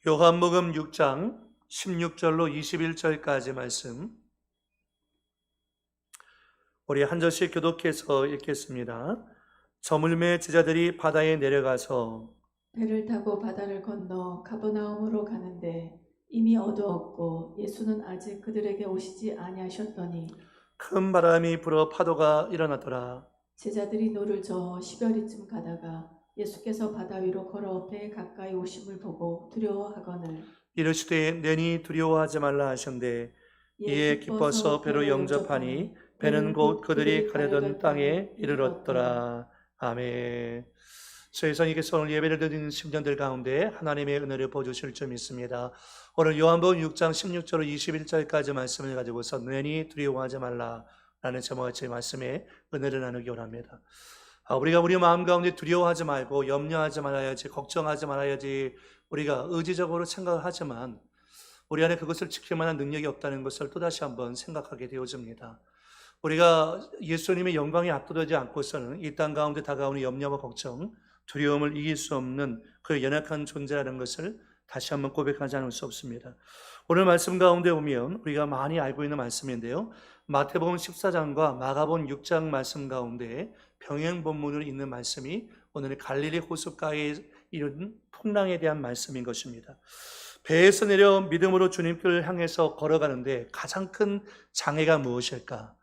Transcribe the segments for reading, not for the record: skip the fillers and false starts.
요한복음 6장 16절로 21절까지 말씀 우리 한 절씩 교독해서 읽겠습니다. 저물매 제자들이 바다에 내려가서 배를 타고 바다를 건너 가버나움으로 가는데 이미 어두웠고 예수는 아직 그들에게 오시지 아니하셨더니 큰 바람이 불어 파도가 일어나더라. 제자들이 노를 저어 시별이쯤 가다가 예수께서 바다 위로 걸어 배에 가까이 오심을 보고 두려워하거늘 이르시되 내니 두려워하지 말라 하셨는데 이에 이에 기뻐서 기뻐서 배로 배로 영접하니 영접하니 배는 배는 곧 곧 그들이 그들이 가려던 가려던 땅에 땅에 이르렀더라. 이르렀더라. 아멘. 저희 성령께서 오늘 예배를 드리는 심령들 가운데 하나님의 은혜를 보여주실 줄 믿습니다. 오늘 요한복음 6장 16절로 21절까지 말씀을 가지고서 내니 두려워하지 말라 라는 제목의 말씀에 은혜를 나누기 원합니다. 우리가 우리 마음 가운데 두려워하지 말고 염려하지 말아야지, 걱정하지 말아야지 우리가 의지적으로 생각을 하지만 우리 안에 그것을 지킬 만한 능력이 없다는 것을 또다시 한번 생각하게 되어집니다. 우리가 예수님의 영광이 압도되지 않고서는 이 땅 가운데 다가오는 염려와 걱정, 두려움을 이길 수 없는 그 연약한 존재라는 것을 다시 한번 고백하지 않을 수 없습니다. 오늘 말씀 가운데 보면 우리가 많이 알고 있는 말씀인데요. 마태복음 14장과 마가복음 6장 말씀 가운데 병행 본문으로 있는 말씀이 오늘 갈릴리 호숫가에 이른 풍랑에 대한 말씀인 것입니다. 배에서 내려 믿음으로 주님을 향해서 걸어가는데 가장 큰 장애가 무엇일까?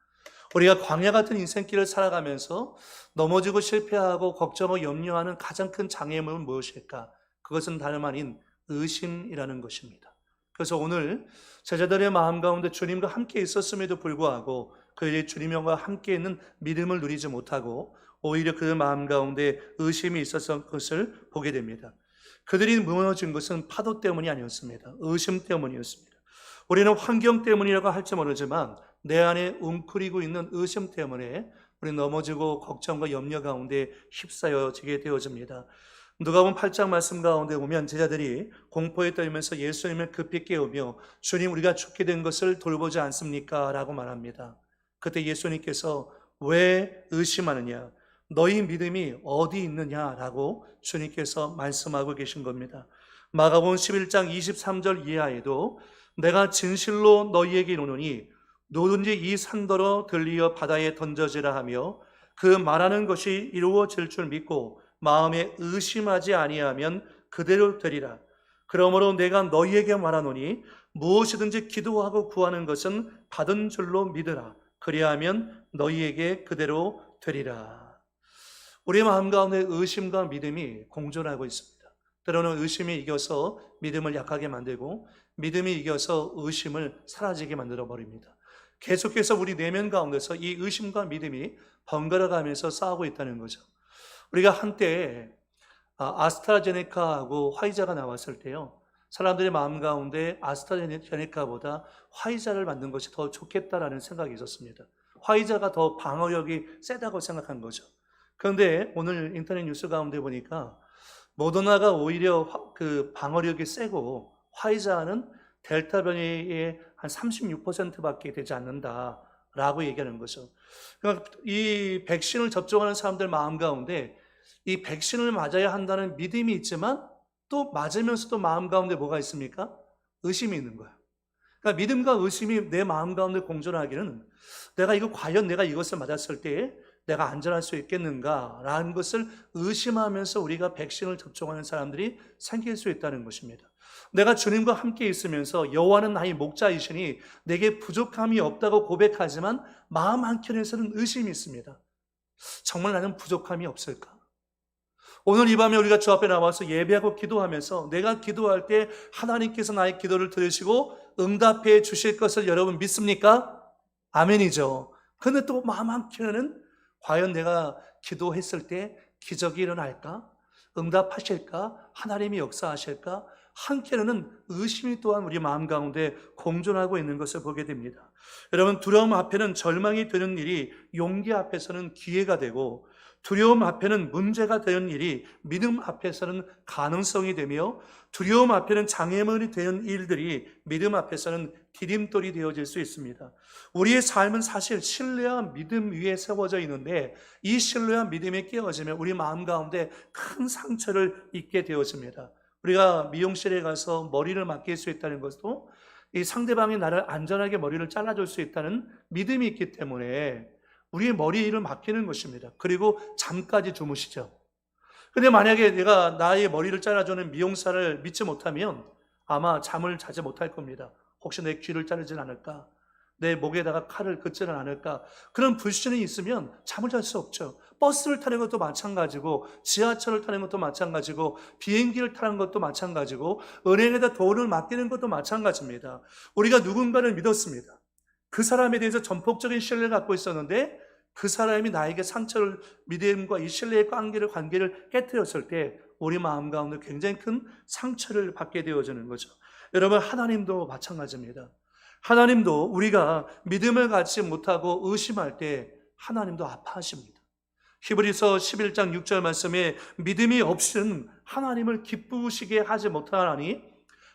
우리가 광야 같은 인생길을 살아가면서 넘어지고 실패하고 걱정하고 염려하는 가장 큰 장애물은 무엇일까? 그것은 다름 아닌 의심이라는 것입니다. 그래서 오늘 제자들의 마음 가운데 주님과 함께 있었음에도 불구하고 그들이 주님과 함께 있는 믿음을 누리지 못하고 오히려 그 마음 가운데 의심이 있었던 것을 보게 됩니다. 그들이 무너진 것은 파도 때문이 아니었습니다. 의심 때문이었습니다. 우리는 환경 때문이라고 할지 모르지만 내 안에 웅크리고 있는 의심 때문에 우리 넘어지고 걱정과 염려 가운데 휩싸여지게 되어집니다. 누가복음 8장 말씀 가운데 보면 제자들이 공포에 떨면서 예수님을 급히 깨우며 주님 우리가 죽게 된 것을 돌보지 않습니까? 라고 말합니다. 그때 예수님께서 왜 의심하느냐? 너희 믿음이 어디 있느냐라고 주님께서 말씀하고 계신 겁니다. 마가복음 11장 23절 이하에도 내가 진실로 너희에게 이르노니 누구든지 이 산더러 들리어 바다에 던져지라 하며 그 말하는 것이 이루어질 줄 믿고 마음에 의심하지 아니하면 그대로 되리라. 그러므로 내가 너희에게 말하노니 무엇이든지 기도하고 구하는 것은 받은 줄로 믿으라. 그리하면 너희에게 그대로 되리라. 우리 마음 가운데 의심과 믿음이 공존하고 있습니다. 때로는 의심이 이겨서 믿음을 약하게 만들고 믿음이 이겨서 의심을 사라지게 만들어 버립니다. 계속해서 우리 내면 가운데서 이 의심과 믿음이 번갈아 가면서 싸우고 있다는 거죠. 우리가 한때 아스트라제네카하고 화이자가 나왔을 때요. 사람들의 마음 가운데 아스트라제네카보다 화이자를 맞는 것이 더 좋겠다라는 생각이 있었습니다. 화이자가 더 방어력이 세다고 생각한 거죠. 그런데 오늘 인터넷 뉴스 가운데 보니까 모더나가 오히려 그 방어력이 세고 화이자는 델타 변이의 한 36%밖에 되지 않는다라고 얘기하는 거죠. 그러니까 이 백신을 접종하는 사람들 마음 가운데 이 백신을 맞아야 한다는 믿음이 있지만 또 맞으면서도 마음 가운데 뭐가 있습니까? 의심이 있는 거예요. 그러니까 믿음과 의심이 내 마음 가운데 공존하기는 과연 내가 이것을 맞았을 때에 내가 안전할 수 있겠는가라는 것을 의심하면서 우리가 백신을 접종하는 사람들이 생길 수 있다는 것입니다. 내가 주님과 함께 있으면서 여호와는 나의 목자이시니 내게 부족함이 없다고 고백하지만 마음 한켠에서는 의심이 있습니다. 정말 나는 부족함이 없을까? 오늘 이 밤에 우리가 주 앞에 나와서 예배하고 기도하면서 내가 기도할 때 하나님께서 나의 기도를 들으시고 응답해 주실 것을 여러분 믿습니까? 아멘이죠. 그런데 또 마음 한켠에는 과연 내가 기도했을 때 기적이 일어날까? 응답하실까? 하나님이 역사하실까? 한켠에는 의심이 또한 우리 마음 가운데 공존하고 있는 것을 보게 됩니다. 여러분, 두려움 앞에는 절망이 되는 일이 용기 앞에서는 기회가 되고 두려움 앞에는 문제가 되는 일이 믿음 앞에서는 가능성이 되며 두려움 앞에는 장애물이 되는 일들이 믿음 앞에서는 디딤돌이 되어질 수 있습니다. 우리의 삶은 사실 신뢰와 믿음 위에 세워져 있는데 이 신뢰와 믿음이 깨어지면 우리 마음 가운데 큰 상처를 입게 되어집니다. 우리가 미용실에 가서 머리를 맡길 수 있다는 것도 이 상대방이 나를 안전하게 머리를 잘라줄 수 있다는 믿음이 있기 때문에 우리의 머리를 맡기는 것입니다. 그리고 잠까지 주무시죠. 근데 만약에 내가 나의 머리를 잘라주는 미용사를 믿지 못하면 아마 잠을 자지 못할 겁니다. 혹시 내 귀를 자르진 않을까? 내 목에다가 칼을 긋지는 않을까? 그런 불신이 있으면 잠을 잘 수 없죠. 버스를 타는 것도 마찬가지고, 지하철을 타는 것도 마찬가지고, 비행기를 타는 것도 마찬가지고, 은행에다 돈을 맡기는 것도 마찬가지입니다. 우리가 누군가를 믿었습니다. 그 사람에 대해서 전폭적인 신뢰를 갖고 있었는데 그 사람이 나에게 상처를, 믿음과 이 신뢰의 관계를 깨뜨렸을 때 우리 마음 가운데 굉장히 큰 상처를 받게 되어지는 거죠. 여러분, 하나님도 마찬가지입니다. 하나님도 우리가 믿음을 갖지 못하고 의심할 때 하나님도 아파하십니다. 히브리서 11장 6절 말씀에 믿음이 없이는 하나님을 기쁘시게 하지 못하나니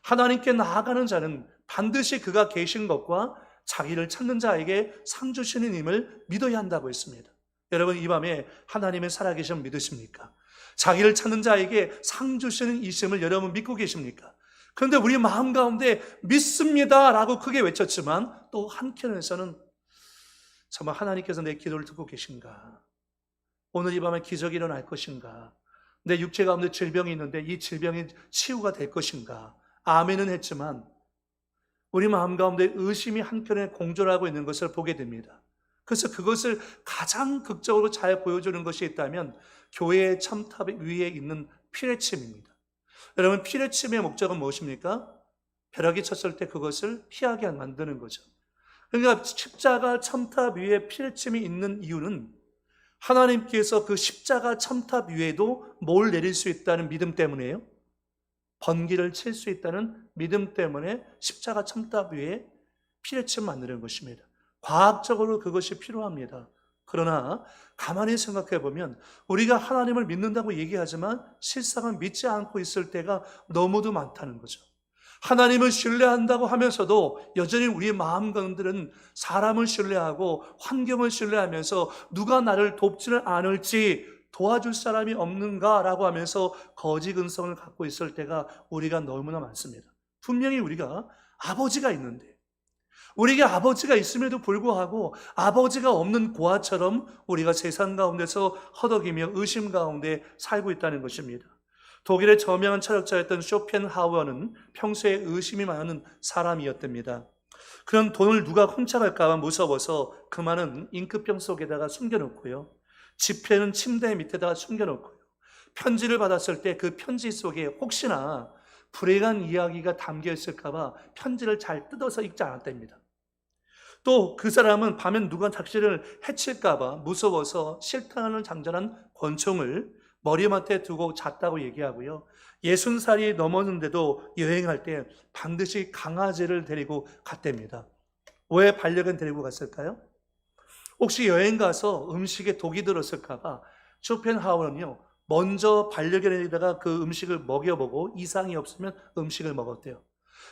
하나님께 나아가는 자는 반드시 그가 계신 것과 자기를 찾는 자에게 상 주시는 힘을 믿어야 한다고 했습니다. 여러분, 이 밤에 하나님의 살아계심 믿으십니까? 자기를 찾는 자에게 상 주시는 이심을 여러분 믿고 계십니까? 그런데 우리 마음 가운데 믿습니다 라고 크게 외쳤지만 또 한켠에서는 정말 하나님께서 내 기도를 듣고 계신가? 오늘 이 밤에 기적이 일어날 것인가? 내 육체 가운데 질병이 있는데 이 질병이 치유가 될 것인가? 아멘은 했지만 우리 마음 가운데 의심이 한켠에 공존하고 있는 것을 보게 됩니다. 그래서 그것을 가장 극적으로 잘 보여주는 것이 있다면 교회의 첨탑 위에 있는 피뢰침입니다. 여러분, 피뢰침의 목적은 무엇입니까? 벼락이 쳤을 때 그것을 피하게 만드는 거죠. 그러니까 십자가 첨탑 위에 피뢰침이 있는 이유는 하나님께서 그 십자가 첨탑 위에도 뭘 내릴 수 있다는 믿음 때문이에요. 번기를 칠 수 있다는 믿음 때문에 십자가 첨탑 위에 피뢰침 만드는 것입니다. 과학적으로 그것이 필요합니다. 그러나 가만히 생각해 보면 우리가 하나님을 믿는다고 얘기하지만 실상은 믿지 않고 있을 때가 너무도 많다는 거죠. 하나님을 신뢰한다고 하면서도 여전히 우리의 마음들은 사람을 신뢰하고 환경을 신뢰하면서 누가 나를 돕지는 않을지, 도와줄 사람이 없는가라고 하면서 거짓 근성을 갖고 있을 때가 우리가 너무나 많습니다. 분명히 우리가 아버지가 있는데, 우리에게 아버지가 있음에도 불구하고 아버지가 없는 고아처럼 우리가 세상 가운데서 허덕이며 의심 가운데 살고 있다는 것입니다. 독일의 저명한 철학자였던 쇼펜하우어는 평소에 의심이 많은 사람이었답니다. 그런 돈을 누가 훔쳐갈까 봐 무서워서 그 많은 잉크병 속에다가 숨겨놓고요, 지폐는 침대 밑에다가 숨겨놓고요, 편지를 받았을 때 그 편지 속에 혹시나 불행한 이야기가 담겨 있을까 봐 편지를 잘 뜯어서 읽지 않았답니다. 또 그 사람은 밤엔 누가 자신을 해칠까 봐 무서워서 실탄을 장전한 권총을 머리맡에 두고 잤다고 얘기하고요, 60살이 넘었는데도 여행할 때 반드시 강아지를 데리고 갔답니다. 왜 반려견 데리고 갔을까요? 혹시 여행 가서 음식에 독이 들었을까 봐 쇼펜하우어는요, 먼저 반려견에다가 그 음식을 먹여보고 이상이 없으면 음식을 먹었대요.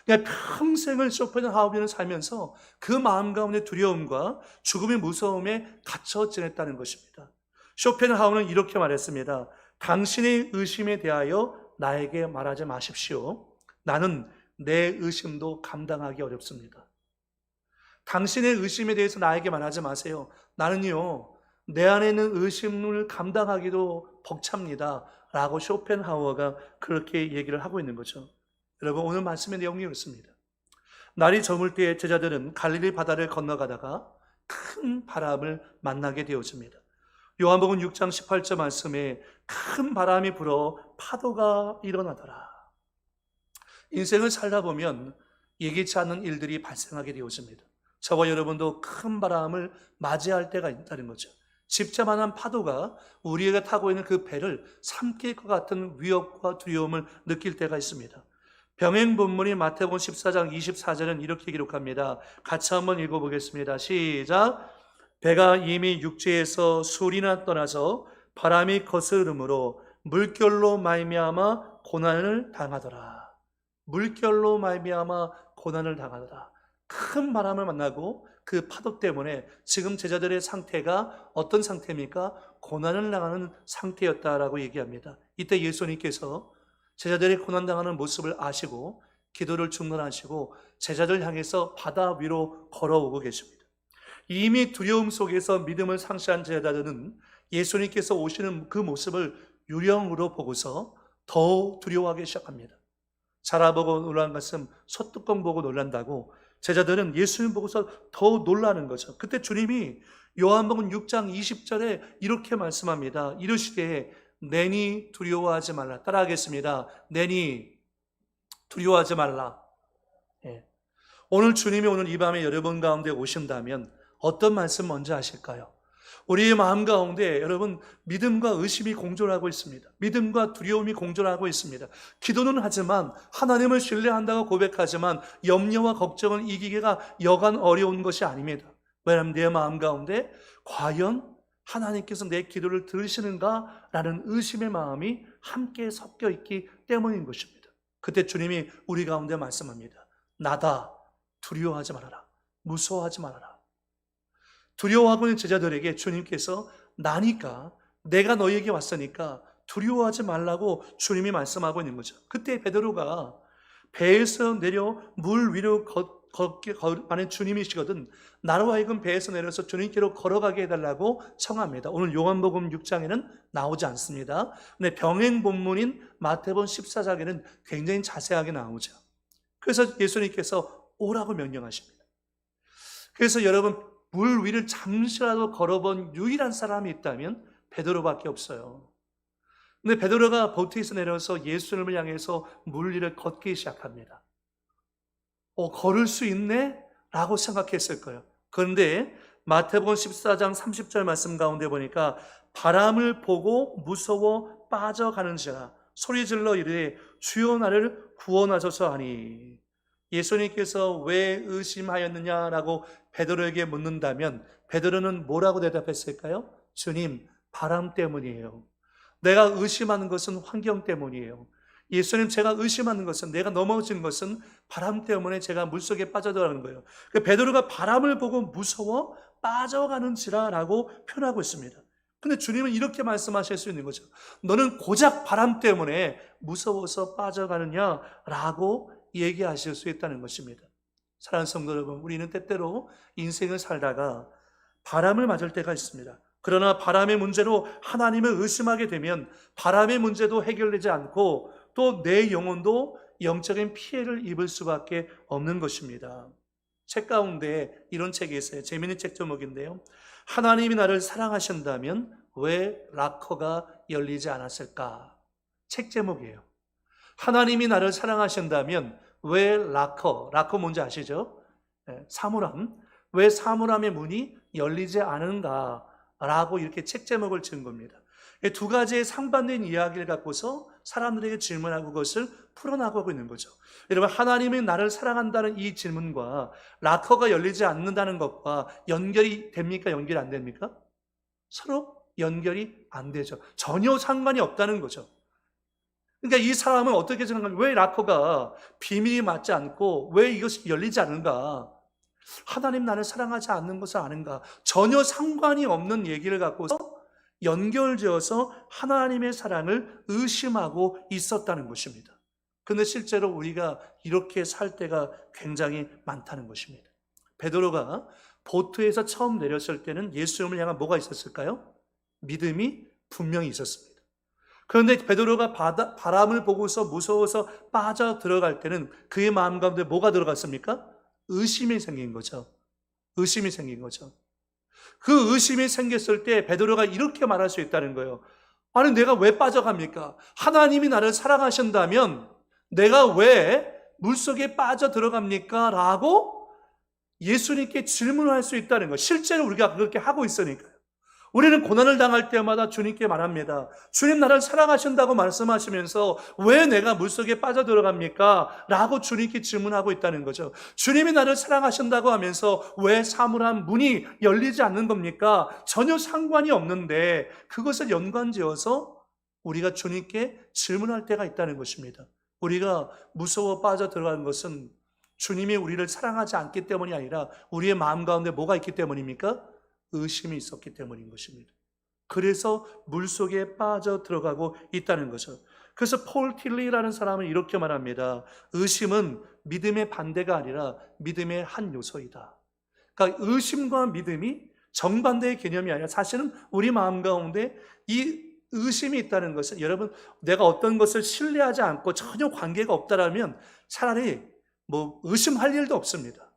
그러니까 평생을 쇼펜하우어는 살면서 그 마음 가운데 두려움과 죽음의 무서움에 갇혀 지냈다는 것입니다. 쇼펜하우어는 이렇게 말했습니다. 당신의 의심에 대하여 나에게 말하지 마십시오. 나는 내 의심도 감당하기 어렵습니다. 당신의 의심에 대해서 나에게 말하지 마세요. 나는요, 내 안에 있는 의심을 감당하기도 벅찹니다 라고 쇼펜하우어가 그렇게 얘기를 하고 있는 거죠. 여러분, 오늘 말씀의 내용이 이렇습니다. 날이 저물 때에 제자들은 갈릴리 바다를 건너가다가 큰 바람을 만나게 되어집니다. 요한복음 6장 18절 말씀에 큰 바람이 불어 파도가 일어나더라. 인생을 살다 보면 예기치 않는 일들이 발생하게 되어집니다. 저와 여러분도 큰 바람을 맞이할 때가 있다는 거죠. 집자만한 파도가 우리가 타고 있는 그 배를 삼킬 것 같은 위협과 두려움을 느낄 때가 있습니다. 병행 본문인 마태복음 14장 24절은 이렇게 기록합니다. 같이 한번 읽어보겠습니다. 시작. 배가 이미 육지에서 술이나 떠나서 바람이 거스름으로 물결로 말미암아 고난을 당하더라. 물결로 말미암아 고난을 당하더라. 큰 바람을 만나고 그 파도 때문에 지금 제자들의 상태가 어떤 상태입니까? 고난을 당하는 상태였다라고 얘기합니다. 이때 예수님께서 제자들이 고난당하는 모습을 아시고 기도를 중단하시고 제자들 향해서 바다 위로 걸어오고 계십니다. 이미 두려움 속에서 믿음을 상실한 제자들은 예수님께서 오시는 그 모습을 유령으로 보고서 더 두려워하기 시작합니다. 자라보고 놀란 것은 소뚜껑 보고 놀란다고 제자들은 예수님 보고서 더 놀라는 거죠. 그때 주님이 요한복음 6장 20절에 이렇게 말씀합니다. 이르시되 내니 두려워하지 말라. 따라하겠습니다. 내니 두려워하지 말라. 예. 오늘 주님이 오늘 이 밤에 여러분 가운데 오신다면 어떤 말씀 먼저 하실까요? 우리의 마음 가운데 여러분 믿음과 의심이 공존하고 있습니다. 믿음과 두려움이 공존하고 있습니다. 기도는 하지만 하나님을 신뢰한다고 고백하지만 염려와 걱정을 이기기가 여간 어려운 것이 아닙니다. 왜냐하면 내 마음 가운데 과연 하나님께서 내 기도를 들으시는가라는 의심의 마음이 함께 섞여 있기 때문인 것입니다. 그때 주님이 우리 가운데 말씀합니다. 나다. 두려워하지 말아라. 무서워하지 말아라. 두려워하고 있는 제자들에게 주님께서 나니까 내가 너희에게 왔으니까 두려워하지 말라고 주님이 말씀하고 있는 거죠. 그때 베드로가 배에서 내려 물 위로 걷게 하는 주님이시거든 나로 하여금 배에서 내려서 주님께로 걸어가게 해달라고 청합니다. 오늘 요한복음 6장에는 나오지 않습니다. 근데 병행 본문인 마태복음 14장에는 굉장히 자세하게 나오죠. 그래서 예수님께서 오라고 명령하십니다. 그래서 여러분 물 위를 잠시라도 걸어본 유일한 사람이 있다면 베드로밖에 없어요. 근데 베드로가 보트에서 내려서 예수님을 향해서 물 위를 걷기 시작합니다. 걸을 수 있네? 라고 생각했을 거예요. 그런데 마태복음 14장 30절 말씀 가운데 보니까 바람을 보고 무서워 빠져가는지라 소리질러 이르되 주여 나를 구원하소서 하니 예수님께서 왜 의심하였느냐라고 베드로에게 묻는다면 베드로는 뭐라고 대답했을까요? 주님, 바람 때문이에요. 내가 의심하는 것은 환경 때문이에요. 예수님, 제가 의심하는 것은 내가 넘어진 것은 바람 때문에 제가 물속에 빠져들어가는 거예요. 베드로가 바람을 보고 무서워 빠져가는지라라고 표현하고 있습니다. 근데 주님은 이렇게 말씀하실 수 있는 거죠. 너는 고작 바람 때문에 무서워서 빠져가느냐라고 얘기하실 수 있다는 것입니다. 사랑하는 성도 여러분, 우리는 때때로 인생을 살다가 바람을 맞을 때가 있습니다. 그러나 바람의 문제로 하나님을 의심하게 되면 바람의 문제도 해결되지 않고 또 내 영혼도 영적인 피해를 입을 수밖에 없는 것입니다. 책 가운데 이런 책이 있어요. 재미있는 책 제목인데요. 하나님이 나를 사랑하신다면 왜 락커가 열리지 않았을까? 책 제목이에요. 하나님이 나를 사랑하신다면 왜 락커 뭔지 아시죠? 사물함. 왜 사물함의 문이 열리지 않은가라고 이렇게 책 제목을 지은 겁니다. 두 가지의 상반된 이야기를 갖고서 사람들에게 질문하고 그것을 풀어나가고 있는 거죠. 여러분, 하나님이 나를 사랑한다는 이 질문과 락커가 열리지 않는다는 것과 연결이 됩니까? 연결이 안 됩니까? 서로 연결이 안 되죠. 전혀 상관이 없다는 거죠. 그러니까 이 사람은 어떻게 생각하면 왜 락커가 비밀이 맞지 않고 왜 이것이 열리지 않은가? 하나님 나를 사랑하지 않는 것을 아는가? 전혀 상관이 없는 얘기를 갖고서 연결지어서 하나님의 사랑을 의심하고 있었다는 것입니다. 그런데 실제로 우리가 이렇게 살 때가 굉장히 많다는 것입니다. 베드로가 보트에서 처음 내렸을 때는 예수님을 향한 뭐가 있었을까요? 믿음이 분명히 있었습니다. 그런데 베드로가 바람을 보고서 무서워서 빠져 들어갈 때는 그의 마음 가운데 뭐가 들어갔습니까? 의심이 생긴 거죠. 의심이 생긴 거죠. 그 의심이 생겼을 때 베드로가 이렇게 말할 수 있다는 거예요. 아니, 내가 왜 빠져갑니까? 하나님이 나를 사랑하신다면 내가 왜 물속에 빠져 들어갑니까? 라고 예수님께 질문할 수 있다는 거예요. 실제로 우리가 그렇게 하고 있으니까요. 우리는 고난을 당할 때마다 주님께 말합니다. 주님 나를 사랑하신다고 말씀하시면서 왜 내가 물속에 빠져들어갑니까? 라고 주님께 질문하고 있다는 거죠. 주님이 나를 사랑하신다고 하면서 왜 사물함 문이 열리지 않는 겁니까? 전혀 상관이 없는데 그것을 연관지어서 우리가 주님께 질문할 때가 있다는 것입니다. 우리가 무서워 빠져들어가는 것은 주님이 우리를 사랑하지 않기 때문이 아니라 우리의 마음 가운데 뭐가 있기 때문입니까? 의심이 있었기 때문인 것입니다. 그래서 물속에 빠져 들어가고 있다는 거죠. 그래서 폴 틸리라는 사람은 이렇게 말합니다. 의심은 믿음의 반대가 아니라 믿음의 한 요소이다. 그러니까 의심과 믿음이 정반대의 개념이 아니라 사실은 우리 마음 가운데 이 의심이 있다는 것은, 여러분, 내가 어떤 것을 신뢰하지 않고 전혀 관계가 없다라면 차라리 의심할 일도 없습니다.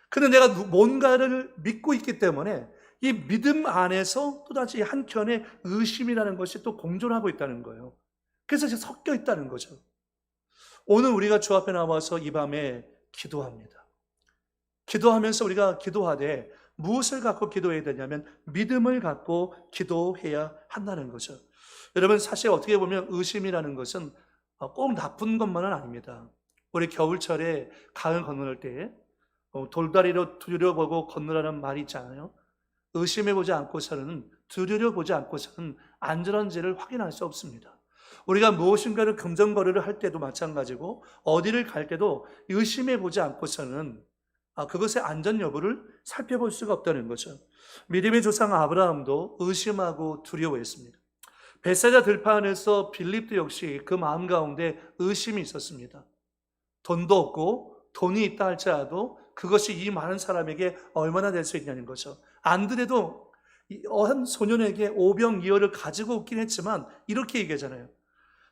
그런데 내가 뭔가를 믿고 있기 때문에 이 믿음 안에서 또다시 한켠에 의심이라는 것이 또 공존하고 있다는 거예요. 그래서 섞여 있다는 거죠. 오늘 우리가 주 앞에 나와서 이 밤에 기도합니다. 기도하면서 우리가 기도하되 무엇을 갖고 기도해야 되냐면 믿음을 갖고 기도해야 한다는 거죠. 여러분, 사실 어떻게 보면 의심이라는 것은 꼭 나쁜 것만은 아닙니다. 우리 겨울철에 강을 건널 때 돌다리로 두드려보고 건너라는 말이 있잖아요. 의심해보지 않고서는, 두드려보지 않고서는 안전한지를 확인할 수 없습니다. 우리가 무엇인가를 금전거래를 할 때도 마찬가지고 어디를 갈 때도 의심해보지 않고서는 그것의 안전 여부를 살펴볼 수가 없다는 거죠. 믿음의 조상 아브라함도 의심하고 두려워했습니다. 벳사다 들판에서 빌립도 역시 그 마음 가운데 의심이 있었습니다. 돈도 없고 돈이 있다 할지라도 그것이 이 많은 사람에게 얼마나 될 수 있냐는 거죠. 안 그래도 한 소년에게 오병이어를 가지고 없긴 했지만 이렇게 얘기하잖아요.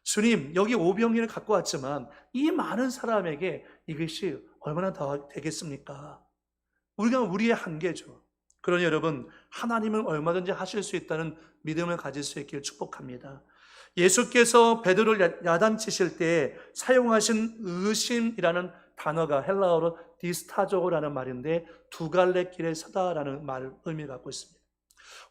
주님, 여기 오병이어를 갖고 왔지만 이 많은 사람에게 이것이 얼마나 더 되겠습니까? 우리의 한계죠. 그러니 여러분, 하나님은 얼마든지 하실 수 있다는 믿음을 가질 수 있기를 축복합니다. 예수께서 베드로를 야단치실 때 사용하신 의심이라는 단어가 헬라어로 디스타조라는 말인데 두 갈래 길에 서다라는 의미를 갖고 있습니다.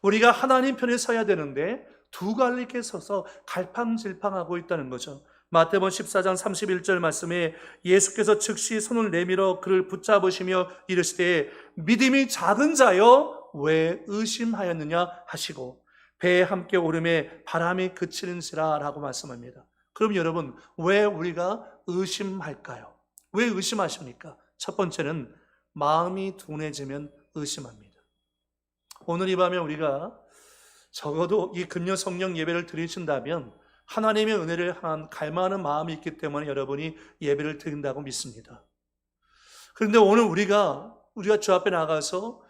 우리가 하나님 편에 서야 되는데 두 갈래 길에 서서 갈팡질팡하고 있다는 거죠. 마태복음 14장 31절 말씀에 예수께서 즉시 손을 내밀어 그를 붙잡으시며 이르시되 믿음이 작은 자여 왜 의심하였느냐 하시고 배에 함께 오름에 바람이 그치는지라 라고 말씀합니다. 그럼 여러분, 왜 우리가 의심할까요? 왜 의심하십니까? 첫 번째는 마음이 둔해지면 의심합니다. 오늘 이 밤에 우리가 적어도 이 금요 성령 예배를 드리신다면 하나님의 은혜를 향한 갈망하는 마음이 있기 때문에 여러분이 예배를 드린다고 믿습니다. 그런데 오늘 우리가 주 앞에 나가서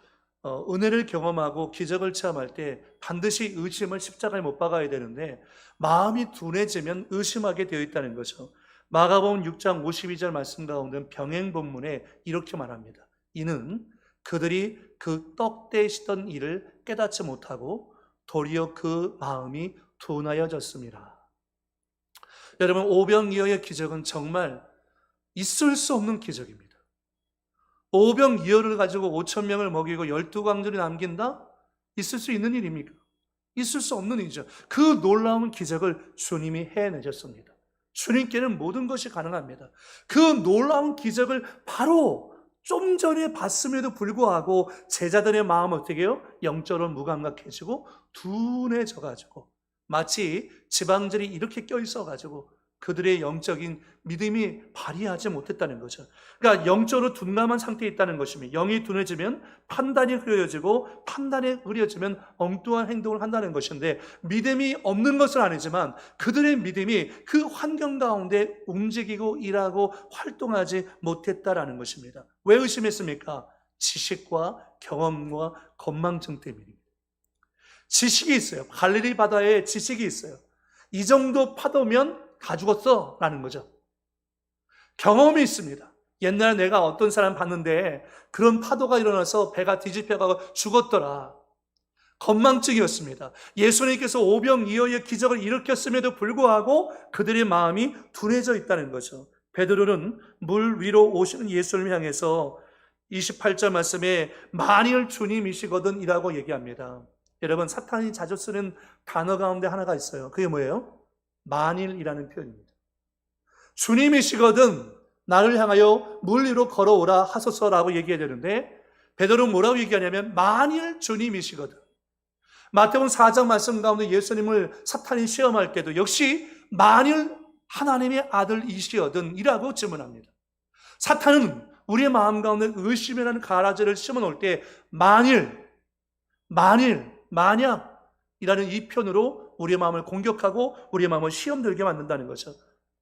은혜를 경험하고 기적을 체험할 때 반드시 의심을 십자가에 못 박아야 되는데 마음이 둔해지면 의심하게 되어 있다는 거죠. 마가복음 6장 52절 말씀 가운데 병행 본문에 이렇게 말합니다. 이는 그들이 그 떡 떼시던 일을 깨닫지 못하고 도리어 그 마음이 둔하여졌습니다. 여러분, 오병이어의 기적은 정말 있을 수 없는 기적입니다. 오병이어를 가지고 5천 명을 먹이고 12광절이 남긴다? 있을 수 있는 일입니까? 있을 수 없는 일이죠. 그 놀라운 기적을 주님이 해내셨습니다. 주님께는 모든 것이 가능합니다. 그 놀라운 기적을 바로 좀 전에 봤음에도 불구하고 제자들의 마음은 어떻게 해요? 영적으로 무감각해지고 둔해져가지고 마치 지방들이 이렇게 껴있어가지고 그들의 영적인 믿음이 발휘하지 못했다는 거죠. 그러니까 영적으로 둔감한 상태에 있다는 것입니다. 영이 둔해지면 판단이 흐려지고 판단이 흐려지면 엉뚱한 행동을 한다는 것인데 믿음이 없는 것은 아니지만 그들의 믿음이 그 환경 가운데 움직이고 일하고 활동하지 못했다라는 것입니다. 왜 의심했습니까? 지식과 경험과 건망증 때문입니다. 지식이 있어요. 갈릴리 바다에 지식이 있어요. 이 정도 파도면 다 죽었어 라는 거죠. 경험이 있습니다. 옛날에 내가 어떤 사람 봤는데 그런 파도가 일어나서 배가 뒤집혀가고 죽었더라. 건망증이었습니다. 예수님께서 오병이어의 기적을 일으켰음에도 불구하고 그들의 마음이 둔해져 있다는 거죠. 베드로는 물 위로 오시는 예수를 향해서 28절 말씀에 만일 주님이시거든 이라고 얘기합니다. 여러분, 사탄이 자주 쓰는 단어 가운데 하나가 있어요. 그게 뭐예요? 만일이라는 표현입니다. 주님이시거든 나를 향하여 물 위로 걸어오라 하소서라고 얘기해야 되는데 베드로는 뭐라고 얘기하냐면 만일 주님이시거든. 마태복음 4장 말씀 가운데 예수님을 사탄이 시험할 때도 역시 만일 하나님의 아들이시거든 이라고 질문합니다. 사탄은 우리의 마음 가운데 의심이라는 가라지를 심어놓을 때 만일, 만약이라는 이 표현으로 우리의 마음을 공격하고 우리의 마음을 시험 들게 만든다는 거죠.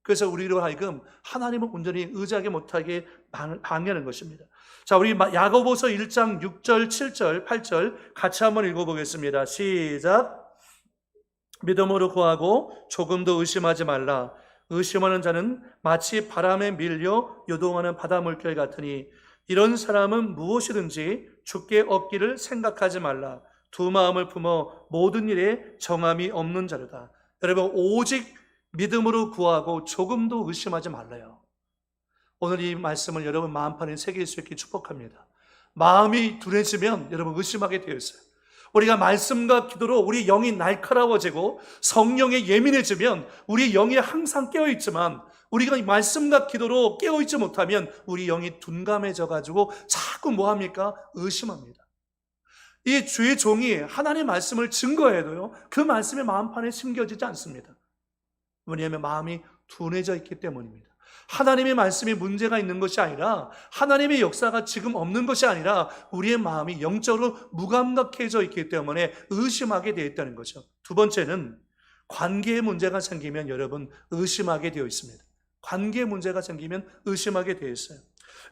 그래서 우리로 하여금 하나님을 온전히 의지하게 못하게 방해하는 것입니다. 자, 우리 야고보서 1장 6절, 7절, 8절 같이 한번 읽어보겠습니다. 시작. 믿음으로 구하고 조금도 의심하지 말라. 의심하는 자는 마치 바람에 밀려 요동하는 바다 물결 같으니 이런 사람은 무엇이든지 주께 얻기를 생각하지 말라. 두 마음을 품어 모든 일에 정함이 없는 자로다. 여러분, 오직 믿음으로 구하고 조금도 의심하지 말라요. 오늘 이 말씀을 여러분 마음판에 새길 수 있게 축복합니다. 마음이 둔해지면 여러분 의심하게 되어 있어요. 우리가 말씀과 기도로 우리 영이 날카로워지고 성령에 예민해지면 우리 영이 항상 깨어있지만 우리가 말씀과 기도로 깨어있지 못하면 우리 영이 둔감해져가지고 자꾸 뭐합니까? 의심합니다. 이 주의 종이 하나님의 말씀을 증거해도요, 그 말씀이 마음판에 심겨지지 않습니다. 왜냐하면 마음이 둔해져 있기 때문입니다. 하나님의 말씀이 문제가 있는 것이 아니라 하나님의 역사가 지금 없는 것이 아니라 우리의 마음이 영적으로 무감각해져 있기 때문에 의심하게 되어 있다는 거죠. 두 번째는 관계에 문제가 생기면 여러분 의심하게 되어 있습니다. 관계에 문제가 생기면 의심하게 되어 있어요.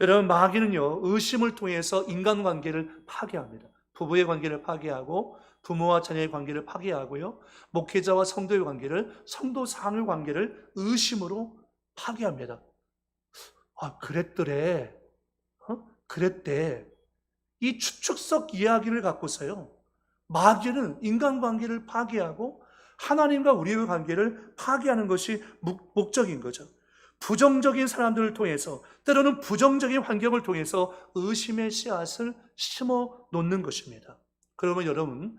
여러분, 마귀는요, 의심을 통해서 인간관계를 파괴합니다. 부부의 관계를 파괴하고 부모와 자녀의 관계를 파괴하고요, 목회자와 성도의 관계를, 성도 상의 관계를 의심으로 파괴합니다. 아, 그랬더래. 그랬대. 이 추측성 이야기를 갖고서요, 마귀는 인간관계를 파괴하고 하나님과 우리의 관계를 파괴하는 것이 목적인 거죠. 부정적인 사람들을 통해서, 때로는 부정적인 환경을 통해서 의심의 씨앗을 심어 놓는 것입니다. 그러면 여러분,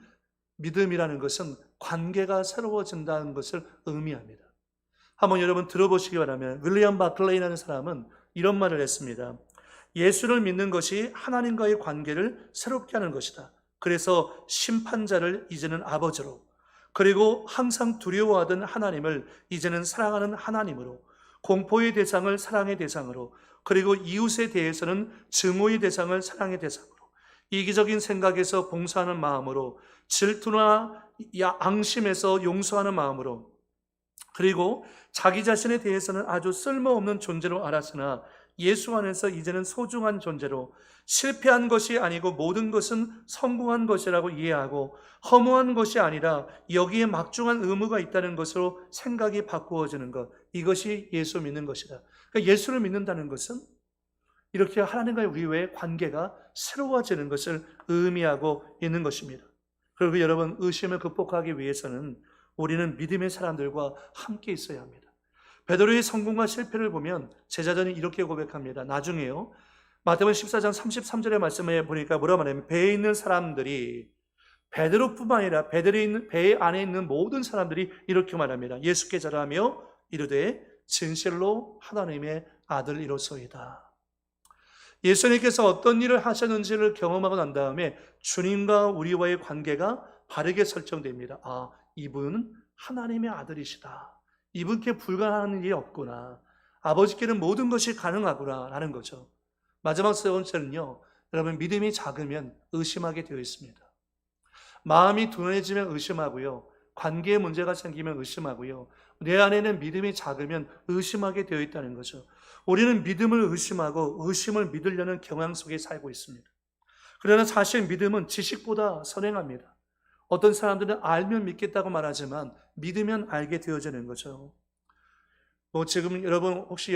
믿음이라는 것은 관계가 새로워진다는 것을 의미합니다. 한번 여러분 들어보시기 바라면, 윌리엄 바클레이라는 사람은 이런 말을 했습니다. 예수를 믿는 것이 하나님과의 관계를 새롭게 하는 것이다. 그래서 심판자를 이제는 아버지로, 그리고 항상 두려워하던 하나님을 이제는 사랑하는 하나님으로, 공포의 대상을 사랑의 대상으로, 그리고 이웃에 대해서는 증오의 대상을 사랑의 대상으로, 이기적인 생각에서 봉사하는 마음으로, 질투나 앙심에서 용서하는 마음으로, 그리고 자기 자신에 대해서는 아주 쓸모없는 존재로 알았으나 예수 안에서 이제는 소중한 존재로, 실패한 것이 아니고 모든 것은 성공한 것이라고 이해하고 허무한 것이 아니라 여기에 막중한 의무가 있다는 것으로 생각이 바꾸어지는 것, 이것이 예수 믿는 것이다. 그러니까 예수를 믿는다는 것은 이렇게 하나님과의 우리의 관계가 새로워지는 것을 의미하고 있는 것입니다. 그리고 여러분, 의심을 극복하기 위해서는 우리는 믿음의 사람들과 함께 있어야 합니다. 베드로의 성공과 실패를 보면 제자들은 이렇게 고백합니다. 나중에요, 마태복음 14장 33절의 말씀에 보니까 뭐라 말하냐면, 배에 있는 사람들이, 베드로뿐만 아니라 배 안에 있는 모든 사람들이 이렇게 말합니다. 예수께 절하며 이르되 진실로 하나님의 아들이로소이다. 예수님께서 어떤 일을 하셨는지를 경험하고 난 다음에 주님과 우리와의 관계가 바르게 설정됩니다. 아, 이분은 하나님의 아들이시다. 이분께 불가능한 일이 없구나. 아버지께는 모든 것이 가능하구나 라는 거죠. 마지막 세 번째는요, 여러분, 믿음이 작으면 의심하게 되어 있습니다. 마음이 둔해지면 의심하고요, 관계에 문제가 생기면 의심하고요, 내 안에는 믿음이 작으면 의심하게 되어 있다는 거죠. 우리는 믿음을 의심하고 의심을 믿으려는 경향 속에 살고 있습니다. 그러나 사실 믿음은 지식보다 선행합니다. 어떤 사람들은 알면 믿겠다고 말하지만 믿으면 알게 되어지는 거죠. 지금 여러분, 혹시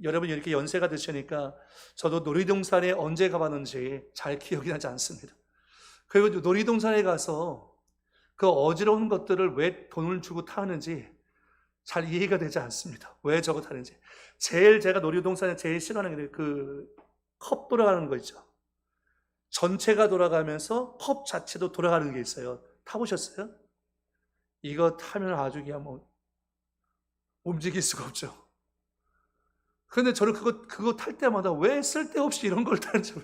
여러분 이렇게 연세가 드시니까 저도 놀이동산에 언제 가봤는지 잘 기억이 나지 않습니다. 그리고 놀이동산에 가서 그 어지러운 것들을 왜 돈을 주고 타는지 잘 이해가 되지 않습니다. 왜 저거 타는지. 제가 놀이동산에 제일 싫어하는 게 그 컵 돌아가는 거 있죠. 전체가 돌아가면서 컵 자체도 돌아가는 게 있어요. 타보셨어요? 이거 타면 아주 그냥 움직일 수가 없죠. 그런데 저는 그거 탈 때마다 왜 쓸데없이 이런 걸 타는지,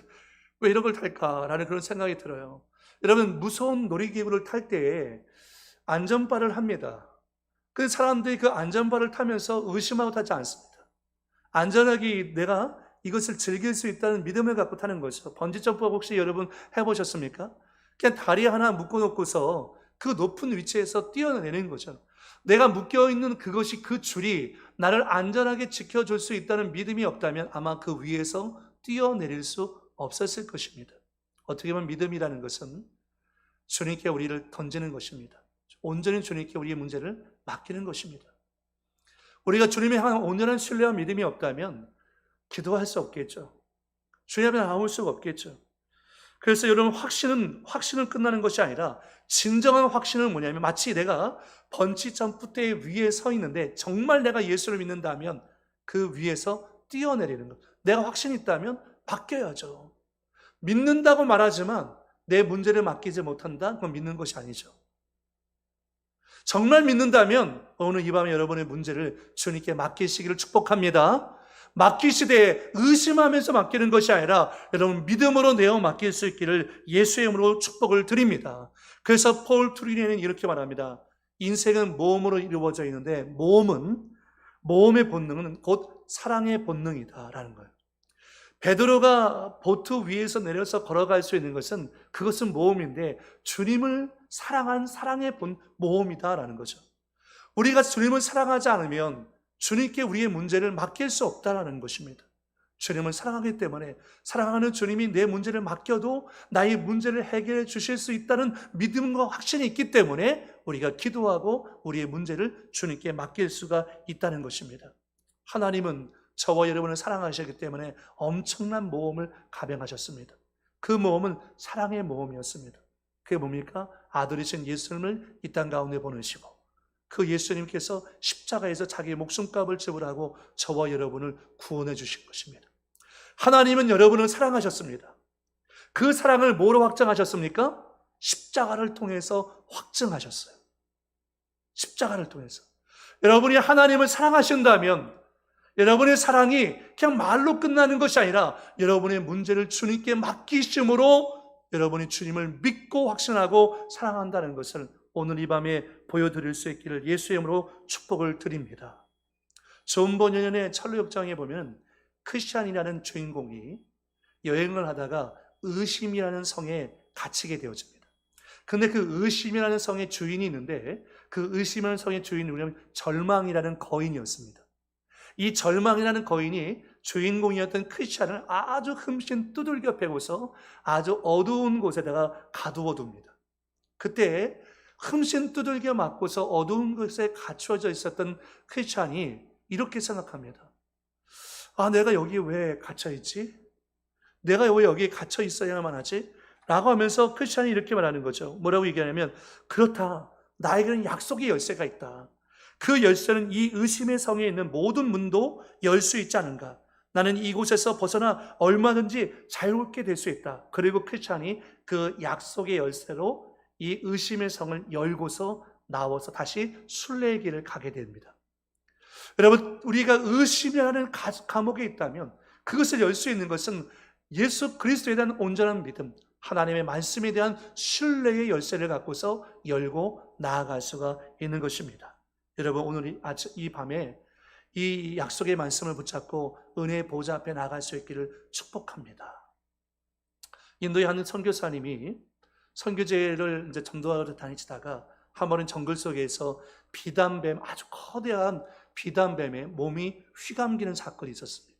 왜 이런 걸 탈까라는 그런 생각이 들어요. 여러분, 무서운 놀이기구를 탈 때에 안전바를 합니다. 그 사람들이 그 안전바를 타면서 의심하고 타지 않습니다. 안전하게 내가 이것을 즐길 수 있다는 믿음을 갖고 타는 거죠. 번지점프 혹시 여러분 해보셨습니까? 그냥 다리 하나 묶어놓고서 그 높은 위치에서 뛰어내리는 거죠. 내가 묶여있는 그것이, 그 줄이 나를 안전하게 지켜줄 수 있다는 믿음이 없다면 아마 그 위에서 뛰어내릴 수 없었을 것입니다. 어떻게 보면 믿음이라는 것은 주님께 우리를 던지는 것입니다. 온전히 주님께 우리의 문제를 맡기는 것입니다. 우리가 주님에 향한 온전한 신뢰와 믿음이 없다면 기도할 수 없겠죠. 주님 앞에 나올 수가 없겠죠. 그래서 여러분, 확신은 끝나는 것이 아니라 진정한 확신은 뭐냐면, 마치 내가 번지 점프대 위에 서 있는데 정말 내가 예수를 믿는다면 그 위에서 뛰어내리는 것. 내가 확신이 있다면 맡겨야죠. 믿는다고 말하지만 내 문제를 맡기지 못한다? 그건 믿는 것이 아니죠. 정말 믿는다면 오늘 이 밤에 여러분의 문제를 주님께 맡기시기를 축복합니다. 맡기시되 의심하면서 맡기는 것이 아니라 여러분 믿음으로 내어 맡길 수 있기를 예수의 이름으로 축복을 드립니다. 그래서 폴 투리니는 이렇게 말합니다. 인생은 모험으로 이루어져 있는데 모험의 본능은 곧 사랑의 본능이다라는 거예요. 베드로가 보트 위에서 내려서 걸어갈 수 있는 것은, 그것은 모험인데 주님을 사랑한 사랑의 모험이다라는 거죠. 우리가 주님을 사랑하지 않으면 주님께 우리의 문제를 맡길 수 없다라는 것입니다. 주님을 사랑하기 때문에 사랑하는 주님이 내 문제를 맡겨도 나의 문제를 해결해 주실 수 있다는 믿음과 확신이 있기 때문에 우리가 기도하고 우리의 문제를 주님께 맡길 수가 있다는 것입니다. 하나님은 저와 여러분을 사랑하시기 때문에 엄청난 모험을 감행하셨습니다. 그 모험은 사랑의 모험이었습니다. 그게 뭡니까? 아들이신 예수님을 이 땅 가운데 보내시고 그 예수님께서 십자가에서 자기의 목숨값을 지불하고 저와 여러분을 구원해 주신 것입니다. 하나님은 여러분을 사랑하셨습니다. 그 사랑을 뭐로 확증하셨습니까? 십자가를 통해서 확증하셨어요. 십자가를 통해서. 여러분이 하나님을 사랑하신다면 여러분의 사랑이 그냥 말로 끝나는 것이 아니라 여러분의 문제를 주님께 맡기심으로 여러분이 주님을 믿고 확신하고 사랑한다는 것을 오늘 이 밤에 보여드릴 수 있기를 예수의 이름으로 축복을 드립니다. 존 버년의 철로역정에 보면 크리스찬이라는 주인공이 여행을 하다가 의심이라는 성에 갇히게 되어집니다. 근데 그 의심이라는 성의 주인이 있는데 그 의심이라는 성의 주인이 누구냐면 절망이라는 거인이었습니다. 이 절망이라는 거인이 주인공이었던 크리스찬을 아주 흠씬 두들겨 패고서 아주 어두운 곳에다가 가두어 둡니다. 그때 흠씬 두들겨 맞고서 어두운 곳에 갇혀져 있었던 크리스찬이 이렇게 생각합니다. 아, 내가 여기 왜 갇혀있지? 내가 왜 여기에 갇혀 있어야만 하지? 라고 하면서 크리스찬이 이렇게 말하는 거죠. 뭐라고 얘기하냐면, 그렇다, 나에게는 약속의 열쇠가 있다. 그 열쇠는 이 의심의 성에 있는 모든 문도 열 수 있지 않은가? 나는 이곳에서 벗어나 얼마든지 자유롭게 될 수 있다. 그리고 크리스찬이 그 약속의 열쇠로 이 의심의 성을 열고서 나와서 다시 순례의 길을 가게 됩니다. 여러분, 우리가 의심이라는 감옥에 있다면 그것을 열 수 있는 것은 예수 그리스도에 대한 온전한 믿음, 하나님의 말씀에 대한 신뢰의 열쇠를 갖고서 열고 나아갈 수가 있는 것입니다. 여러분, 오늘 이 밤에 이 약속의 말씀을 붙잡고 은혜의 보좌 앞에 나갈 수 있기를 축복합니다. 인도의 한 선교사님이 선교제를 이제 전도하러 다니시다가 한 번은 정글 속에서 비단뱀, 아주 거대한 비단뱀에 몸이 휘감기는 사건이 있었습니다.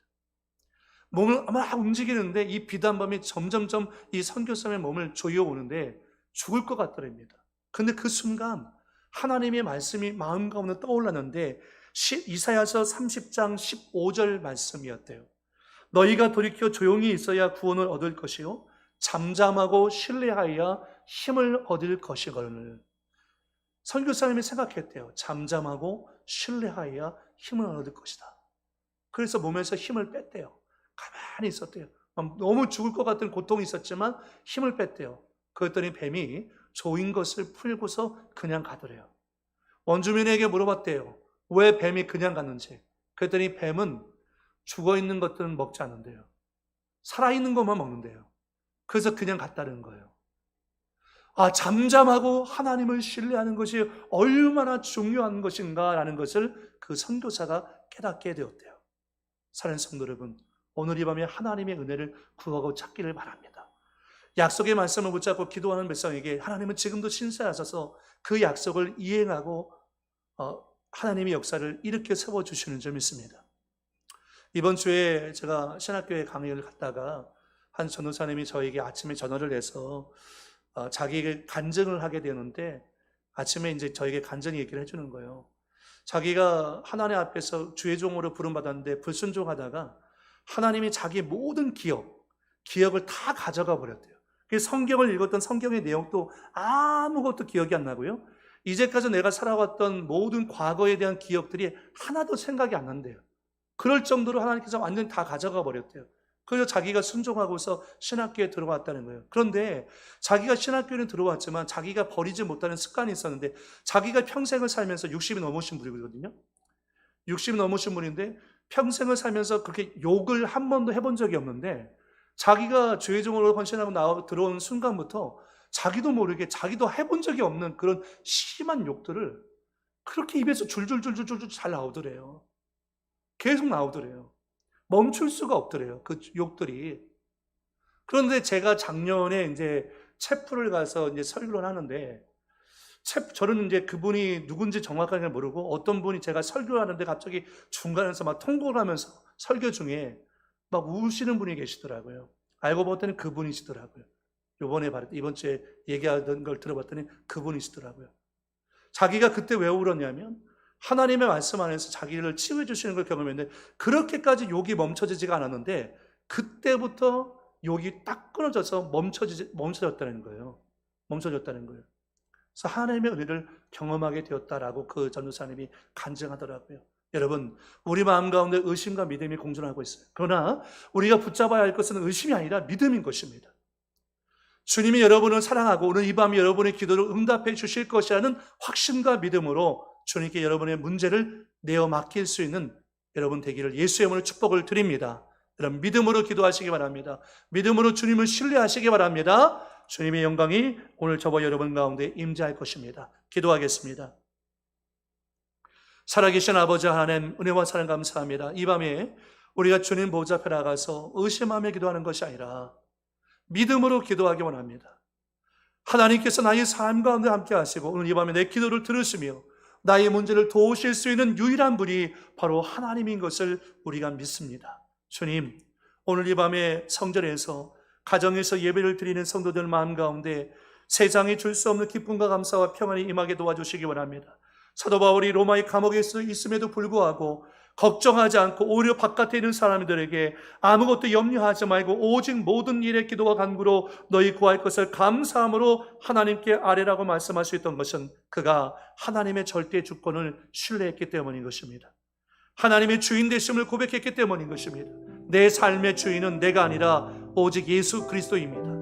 몸을 막 움직이는데 이 비단뱀이 점점점 이 선교사님의 몸을 조여오는데 죽을 것 같더랍니다. 근데 그 순간 하나님의 말씀이 마음 가운데 떠올랐는데 이사야서 30장 15절 말씀이었대요. 너희가 돌이켜 조용히 있어야 구원을 얻을 것이요 잠잠하고 신뢰하여 힘을 얻을 것이거늘. 선교사님이 생각했대요. 잠잠하고 신뢰하여 힘을 얻을 것이다. 그래서 몸에서 힘을 뺐대요. 가만히 있었대요. 너무 죽을 것 같은 고통이 있었지만 힘을 뺐대요. 그랬더니 뱀이 조인 것을 풀고서 그냥 가더래요. 원주민에게 물어봤대요. 왜 뱀이 그냥 갔는지. 그랬더니 뱀은 죽어있는 것들은 먹지 않는데요. 살아있는 것만 먹는데요. 그래서 그냥 갔다는 거예요. 아, 잠잠하고 하나님을 신뢰하는 것이 얼마나 중요한 것인가라는 것을 그 선교사가 깨닫게 되었대요. 사랑하는 성도 여러분, 오늘 이 밤에 하나님의 은혜를 구하고 찾기를 바랍니다. 약속의 말씀을 붙잡고 기도하는 백성에게 하나님은 지금도 신실하셔서 그 약속을 이행하고 하나님의 역사를 일으켜 세워주시는 점이 있습니다. 이번 주에 제가 신학교에 강의를 갔다가 한 전도사님이 저에게 아침에 전화를 해서 자기에게 간증을 하게 되는데, 아침에 이제 저에게 간증 얘기를 해주는 거예요. 자기가 하나님 앞에서 주의 종으로 부름받았는데 불순종하다가 하나님이 자기 모든 기억을 다 가져가 버렸대요. 성경을 읽었던 성경의 내용도 아무것도 기억이 안 나고요. 이제까지 내가 살아왔던 모든 과거에 대한 기억들이 하나도 생각이 안 난대요. 그럴 정도로 하나님께서 완전히 다 가져가 버렸대요. 그래서 자기가 순종하고서 신학교에 들어왔다는 거예요. 그런데 자기가 신학교에 들어왔지만 자기가 버리지 못하는 습관이 있었는데, 자기가 평생을 살면서 60이 넘으신 분이거든요. 60이 넘으신 분인데 평생을 살면서 그렇게 욕을 한 번도 해본 적이 없는데, 자기가 주의 종으로 헌신하고 들어온 순간부터 자기도 모르게 자기도 해본 적이 없는 그런 심한 욕들을 그렇게 입에서 줄줄줄줄줄 잘 나오더래요. 계속 나오더래요. 멈출 수가 없더래요, 그 욕들이. 그런데 제가 작년에 이제 체프를 가서 이제 설교를 하는데, 저는 이제 그분이 누군지 정확하게 모르고 어떤 분이 제가 설교하는데 갑자기 중간에서 막 통곡을 하면서 설교 중에 막 우시는 분이 계시더라고요. 알고 봤더니 그분이시더라고요. 이번 주에 얘기하던 걸 들어봤더니 그분이시더라고요. 자기가 그때 왜 울었냐면 하나님의 말씀 안에서 자기를 치유해 주시는 걸 경험했는데, 그렇게까지 욕이 멈춰지지가 않았는데 그때부터 욕이 딱 끊어져서 멈춰졌다는 거예요. 멈춰졌다는 거예요. 그래서 하나님의 은혜를 경험하게 되었다라고 그 전도사님이 간증하더라고요. 여러분, 우리 마음 가운데 의심과 믿음이 공존하고 있어요. 그러나 우리가 붙잡아야 할 것은 의심이 아니라 믿음인 것입니다. 주님이 여러분을 사랑하고 오늘 이 밤 여러분의 기도를 응답해 주실 것이라는 확신과 믿음으로 주님께 여러분의 문제를 내어 맡길 수 있는 여러분 되기를 예수의 이름으로 축복을 드립니다. 여러분, 믿음으로 기도하시기 바랍니다. 믿음으로 주님을 신뢰하시기 바랍니다. 주님의 영광이 오늘 저와 여러분 가운데 임재할 것입니다. 기도하겠습니다. 살아계신 아버지 하나님, 은혜와 사랑 감사합니다. 이 밤에 우리가 주님 보좌 앞에 나가서 의심하며 기도하는 것이 아니라 믿음으로 기도하기 원합니다. 하나님께서 나의 삶 가운데 함께 하시고 오늘 이 밤에 내 기도를 들으시며 나의 문제를 도우실 수 있는 유일한 분이 바로 하나님인 것을 우리가 믿습니다. 주님, 오늘 이 밤에 성전에서 가정에서 예배를 드리는 성도들 마음 가운데 세상이 줄 수 없는 기쁨과 감사와 평안이 임하게 도와주시기 원합니다. 사도 바울이 로마의 감옥에 있음에도 불구하고 걱정하지 않고 오히려 바깥에 있는 사람들에게 아무것도 염려하지 말고 오직 모든 일에 기도와 간구로 너희 구할 것을 감사함으로 하나님께 아뢰라고 말씀할 수 있던 것은 그가 하나님의 절대 주권을 신뢰했기 때문인 것입니다. 하나님의 주인 되심을 고백했기 때문인 것입니다. 내 삶의 주인은 내가 아니라 오직 예수 그리스도입니다.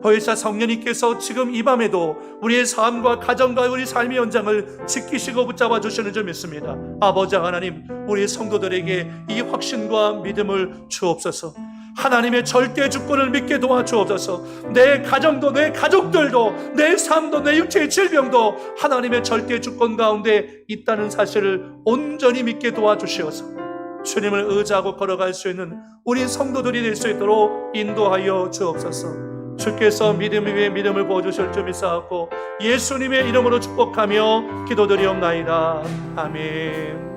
벌써 성령님께서 지금 이 밤에도 우리의 삶과 가정과 우리 삶의 연장을 지키시고 붙잡아 주시는 줄 믿습니다. 아버지 하나님, 우리 성도들에게 이 확신과 믿음을 주옵소서. 하나님의 절대 주권을 믿게 도와주옵소서. 내 가정도, 내 가족들도, 내 삶도, 내 육체의 질병도 하나님의 절대 주권 가운데 있다는 사실을 온전히 믿게 도와주시옵소서. 주님을 의지하고 걸어갈 수 있는 우리 성도들이 될 수 있도록 인도하여 주옵소서. 주께서 믿음 위에 믿음을 부어주실 줄 믿사옵고 예수님의 이름으로 축복하며 기도드리옵나이다. 아멘.